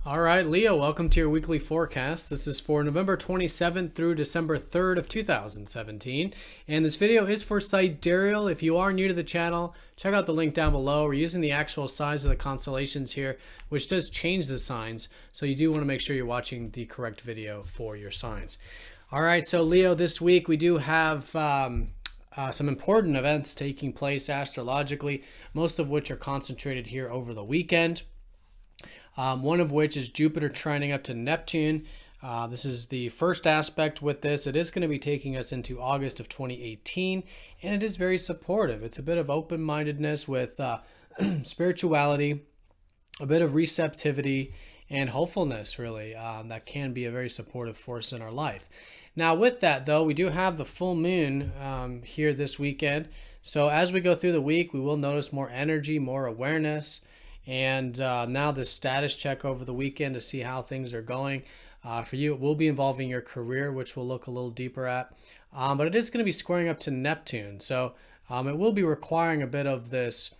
All right, Leo, welcome to your weekly forecast. This is for November 27th through December 3rd of 2017. And this video is for Sidereal. If you are new to the channel, check out the link down below. We're using the actual size of the constellations here, which does change the signs. So you do want to make sure you're watching the correct video for your signs. All right, so Leo, this week we do have some important events taking place astrologically, most of which are concentrated here over the weekend. One of which is Jupiter trining up to Neptune. This is the first aspect with this. It is going to be taking us into August of 2018, and it is very supportive. It's a bit of open-mindedness with spirituality, a bit of receptivity, and hopefulness, really, that can be a very supportive force in our life. Now, with that, though, we do have the full moon here this weekend. So as we go through the week, we will notice more energy, more awareness. And now this status check over the weekend to see how things are going. For you, it will be involving your career, which we'll look a little deeper at. But it is going to be squaring up to Neptune. So it will be requiring a bit of this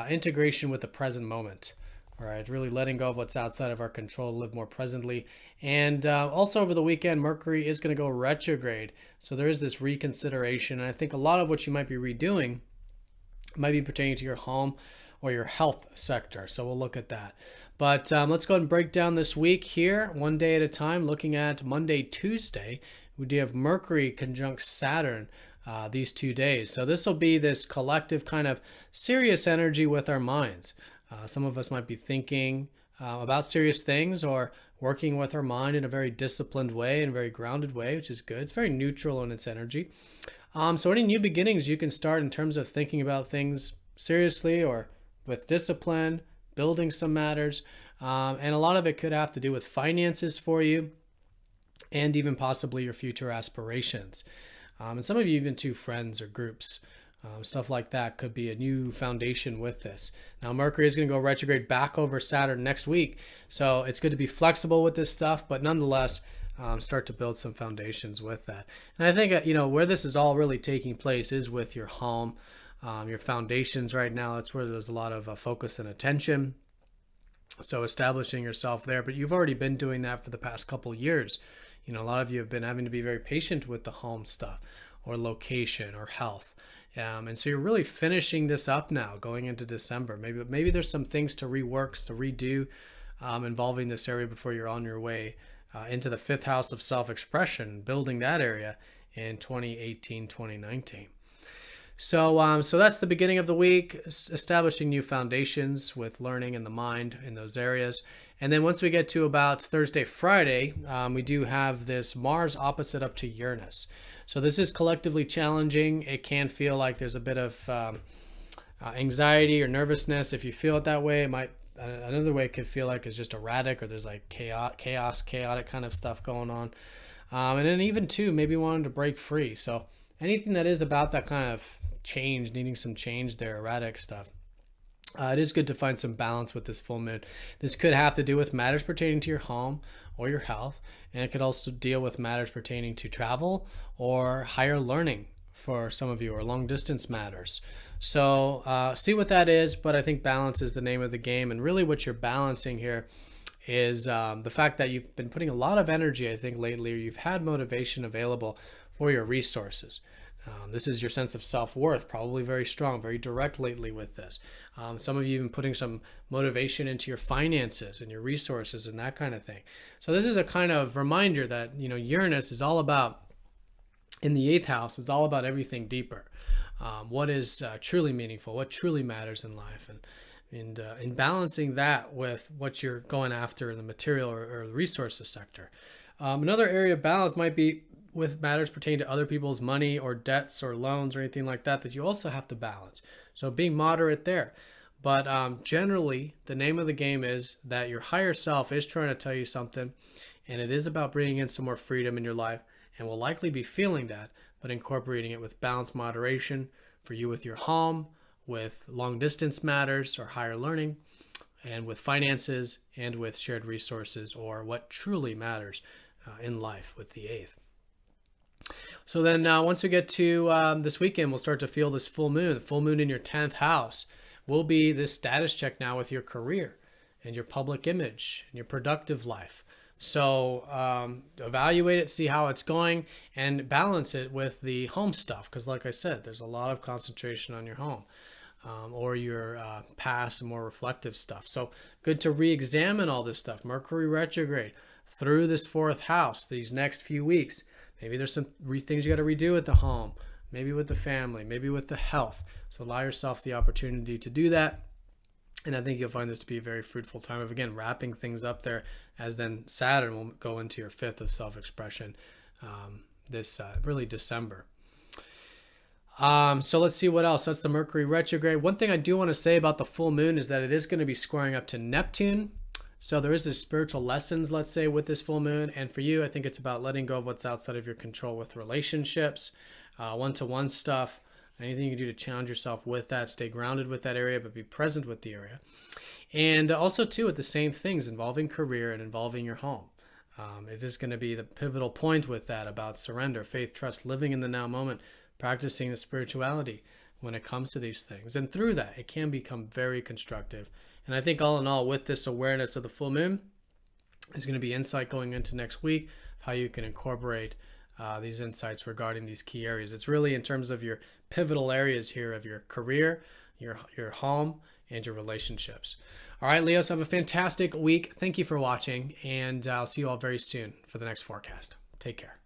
integration with the present moment. All right, really letting go of what's outside of our control to live more presently. And also over the weekend, Mercury is going to go retrograde. So there is this reconsideration. And I think a lot of what you might be redoing might be pertaining to your home or your health sector. So we'll look at that. But let's go ahead and break down this week here, one day at a time, looking at Monday, Tuesday. We do have Mercury conjunct Saturn these 2 days. So this will be this collective kind of serious energy with our minds. Some of us might be thinking about serious things or working with our mind in a very disciplined way and very grounded way, which is good. It's very neutral in its energy. So any new beginnings you can start in terms of thinking about things seriously or with discipline, building some matters, and a lot of it could have to do with finances for you and even possibly your future aspirations. And some of you even to friends or groups, stuff like that could be a new foundation with this. Now Mercury is going to go retrograde back over Saturn next week, so it's good to be flexible with this stuff, but nonetheless start to build some foundations with that. And I think where this is all really taking place is with your home. Your foundations right now, that's where there's a lot of focus and attention. So establishing yourself there, but you've already been doing that for the past couple years. A lot of you have been having to be very patient with the home stuff or location or health. And so you're really finishing this up now going into December. Maybe there's some things to rework, to redo involving this area before you're on your way into the fifth house of self-expression, building that area in 2018, 2019. So that's the beginning of the week, establishing new foundations with learning in the mind in those areas. And then once we get to about Thursday, Friday, we do have this Mars opposite up to Uranus. So this is collectively challenging. It can feel like there's a bit of anxiety or nervousness. If you feel it that way, another way it could feel like it's just erratic or there's like chaotic kind of stuff going on. And then even too, maybe wanting to break free. So anything that is about that kind of change, needing some change there, erratic stuff. It is good to find some balance with this full moon. This could have to do with matters pertaining to your home or your health, and it could also deal with matters pertaining to travel or higher learning for some of you, or long distance matters. So see what that is, but I think balance is the name of the game, and really what you're balancing here is the fact that you've been putting a lot of energy, I think, lately, or you've had motivation available for your resources. This is your sense of self-worth, probably very strong, very direct lately with this. Some of you even putting some motivation into your finances and your resources and that kind of thing. So this is a kind of reminder that, Uranus is all about, in the 8th house, is all about everything deeper. What is truly meaningful, what truly matters in life, and in balancing that with what you're going after in the material or the resources sector. Another area of balance might be with matters pertaining to other people's money or debts or loans or anything like that you also have to balance. So being moderate there. But generally, the name of the game is that your higher self is trying to tell you something, and it is about bringing in some more freedom in your life, and will likely be feeling that, but incorporating it with balance, moderation for you with your home, with long distance matters or higher learning, and with finances and with shared resources or what truly matters in life with the 8th. So then once we get to this weekend, we'll start to feel this full moon. The full moon in your 10th house will be this status check now with your career. and your public image and your productive life. So evaluate it, see how it's going, and balance it with the home stuff. Because like I said, there's a lot of concentration on your home or your past and more reflective stuff. So good to re-examine all this stuff. Mercury retrograde through this fourth house these next few weeks. Maybe there's some things you got to redo at the home, maybe with the family, maybe with the health. So allow yourself the opportunity to do that. And I think you'll find this to be a very fruitful time of, again, wrapping things up there, as then Saturn will go into your fifth of self-expression this really December. So let's see what else. That's the Mercury retrograde. One thing I do want to say about the full moon is that it is going to be squaring up to Neptune. So there is this spiritual lessons, let's say, with this full moon. And for you, I think it's about letting go of what's outside of your control with relationships, one-to-one stuff. Anything you can do to challenge yourself with that, stay grounded with that area, but be present with the area. And also, too, with the same things involving career and involving your home. It is going to be the pivotal point with that about surrender, faith, trust, living in the now moment, practicing the spirituality when it comes to these things. And through that, it can become very constructive. And I think all in all, with this awareness of the full moon, is going to be insight going into next week, how you can incorporate these insights regarding these key areas. It's really in terms of your pivotal areas here of your career, your home, and your relationships. All right, Leos, have a fantastic week. Thank you for watching, and I'll see you all very soon for the next forecast. Take care.